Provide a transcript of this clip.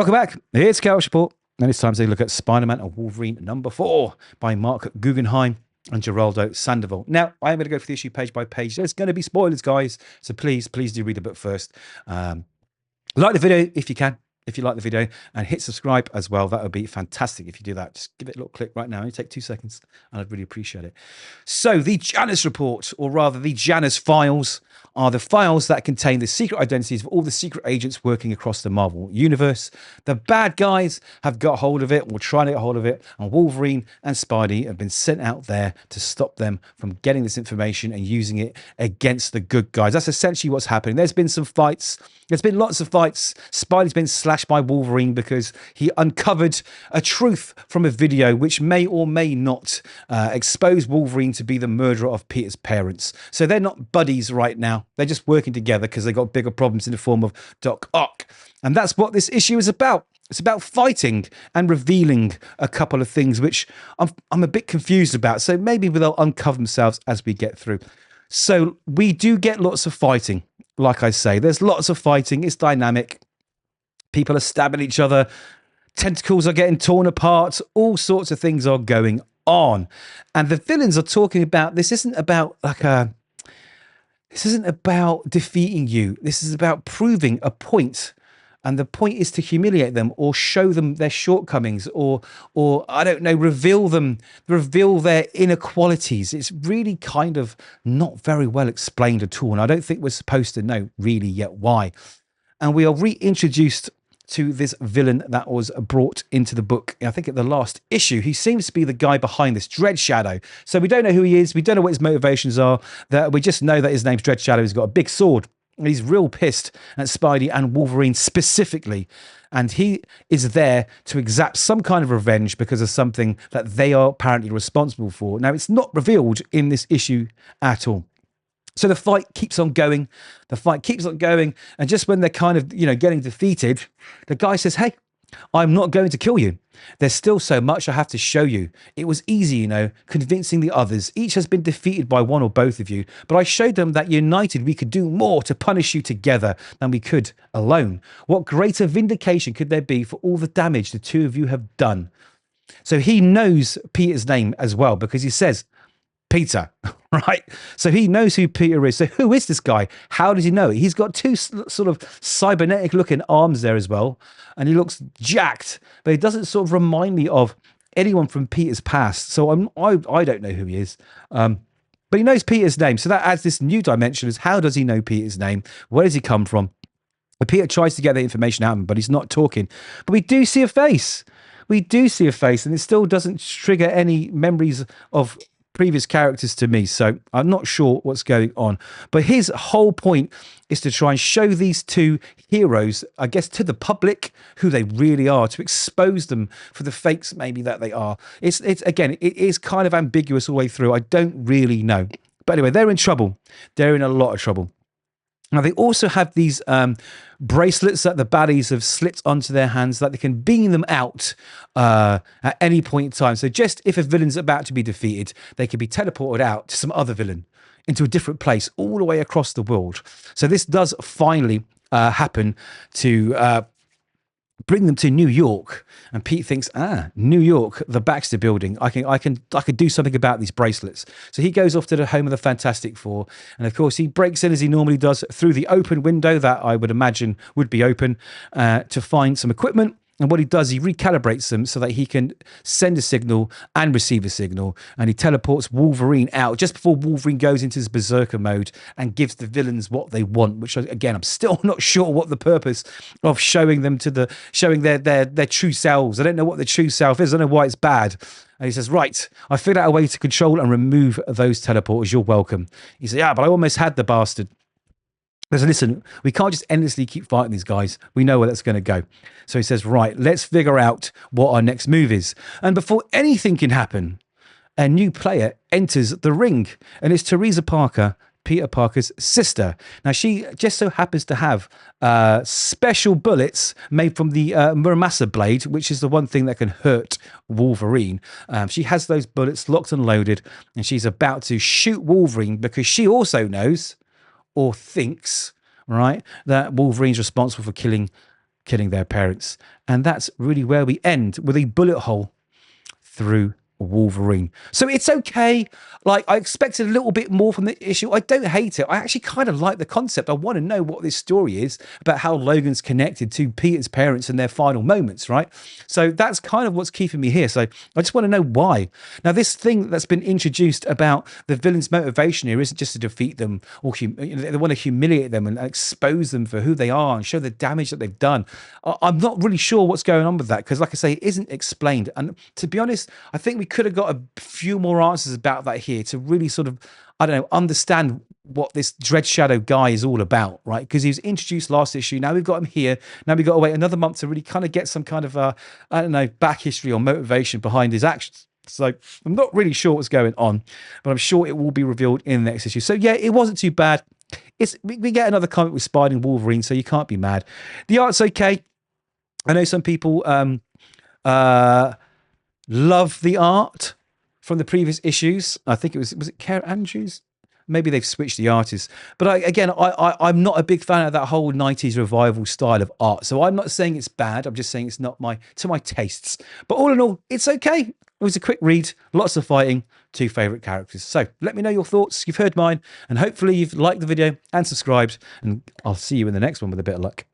Welcome back. It's Chaos Report, and it's time to take a look at Spider-Man and Wolverine #4 by Marc Guggenheim and Gerardo Sandoval. Now, I am going to go for the issue page by page. There's going to be spoilers, guys, so please do read the book first. Like the video if you can, if you like the video, and hit subscribe as well. That would be fantastic if you do that. Just give it a little click right now. Only take 2 seconds, and I'd really appreciate it. So, the Janus Report, or rather the Janus Files, are the files that contain the secret identities of all the secret agents working across the Marvel Universe. The bad guys have got hold of it, or trying to get hold of it, and Wolverine and Spidey have been sent out there to stop them from getting this information and using it against the good guys. That's essentially what's happening. There's been some fights. There's been lots of fights. Spidey's been slashed by Wolverine because he uncovered a truth from a video which may or may not expose Wolverine to be the murderer of Peter's parents. So they're not buddies right now. They're just working together because they got bigger problems in the form of Doc Ock. And that's what this issue is about. It's about fighting and revealing a couple of things which I'm a bit confused about. So maybe they'll uncover themselves as we get through. So we do get lots of fighting. Like I say, there's lots of fighting. It's dynamic. People are stabbing each other. Tentacles are getting torn apart. All sorts of things are going on. And the villains are talking about, this isn't about this isn't about defeating you. This is about proving a point. And the point is to humiliate them or show them their shortcomings or I don't know, reveal their inequalities. It's really kind of not very well explained at all. And I don't think we're supposed to know really yet why. And we are reintroduced to this villain that was brought into the book, I think at the last issue. He seems to be the guy behind this, Dreadshadow. So we don't know who he is. We don't know what his motivations are. That we just know that his name's Dreadshadow. He's got a big sword. And he's real pissed at Spidey and Wolverine specifically. And he is there to exact some kind of revenge because of something that they are apparently responsible for. Now, it's not revealed in this issue at all. So the fight keeps on going. The fight keeps on going. And just when they're kind of, getting defeated, the guy says, hey, I'm not going to kill you. There's still so much I have to show you. It was easy, convincing the others. Each has been defeated by one or both of you. But I showed them that united we could do more to punish you together than we could alone. What greater vindication could there be for all the damage the two of you have done? So he knows Peter's name as well because he says, Peter, right? So he knows who Peter is. So who is this guy? How does he know it? He's got two sort of cybernetic looking arms there as well. And he looks jacked, but he doesn't sort of remind me of anyone from Peter's past. So I don't know who he is. But he knows Peter's name. So that adds this new dimension is how does he know Peter's name? Where does he come from? But Peter tries to get the information out of him, but he's not talking. But we do see a face. We do see a face, and it still doesn't trigger any memories of previous characters to me, so I'm not sure what's going on. But his whole point is to try and show these two heroes, I guess, to the public who they really are, to expose them for the fakes maybe that they are. It's again, it is kind of ambiguous all the way through. I don't really know. But anyway, they're in trouble. They're in a lot of trouble. Now, they also have these bracelets that the baddies have slipped onto their hands that they can beam them out at any point in time. So just if a villain's about to be defeated, they can be teleported out to some other villain into a different place all the way across the world. So this does finally happen to bring them to New York. And Pete thinks, New York, the Baxter Building. I could do something about these bracelets. So he goes off to the home of the Fantastic Four. And of course, he breaks in as he normally does through the open window that I would imagine would be open to find some equipment. And what he does, he recalibrates them so that he can send a signal and receive a signal. And he teleports Wolverine out just before Wolverine goes into his berserker mode and gives the villains what they want, which again, I'm still not sure what the purpose of showing them showing their true selves. I don't know what the true self is. I don't know why it's bad. And he says, right, I figured out a way to control and remove those teleporters. You're welcome. He says, yeah, but I almost had the bastard. Says, listen, we can't just endlessly keep fighting these guys. We know where that's going to go. So he says, right, let's figure out what our next move is. And before anything can happen, a new player enters the ring. And it's Teresa Parker, Peter Parker's sister. Now, she just so happens to have special bullets made from the Muramasa blade, which is the one thing that can hurt Wolverine. She has those bullets locked and loaded, and she's about to shoot Wolverine because she also knows or thinks, right, that Wolverine's responsible for killing killing their parents. And that's really where we end, with a bullet hole through Wolverine. So it's okay. Like, I expected a little bit more from the issue. I don't hate it. I actually kind of like the concept. I want to know what this story is about, how Logan's connected to Peter's parents and their final moments, right? So that's kind of what's keeping me here. So I just want to know why. Now, this thing that's been introduced about the villain's motivation here isn't just to defeat them, or they want to humiliate them and expose them for who they are and show the damage that they've done. I'm not really sure what's going on with that, because, like I say, it isn't explained. And to be honest, I think we could have got a few more answers about that here to really sort of, I don't know, understand what this Dreadshadow guy is all about, right? Because he was introduced last issue. Now we've got him here. Now we've got to wait another month to really kind of get some kind of, I don't know, back history or motivation behind his actions. So I'm not really sure what's going on, but I'm sure it will be revealed in the next issue. So yeah, it wasn't too bad. We get another comic with Spider and Wolverine, so you can't be mad. The art's okay. I know some people love the art from the previous issues. I think was it Kara Andrews? Maybe they've switched the artists. But I'm not a big fan of that whole 90s revival style of art. So I'm not saying it's bad. I'm just saying it's not to my tastes. But all in all, it's okay. It was a quick read, lots of fighting, 2 favourite characters. So let me know your thoughts. You've heard mine, and hopefully you've liked the video and subscribed, and I'll see you in the next one with a bit of luck.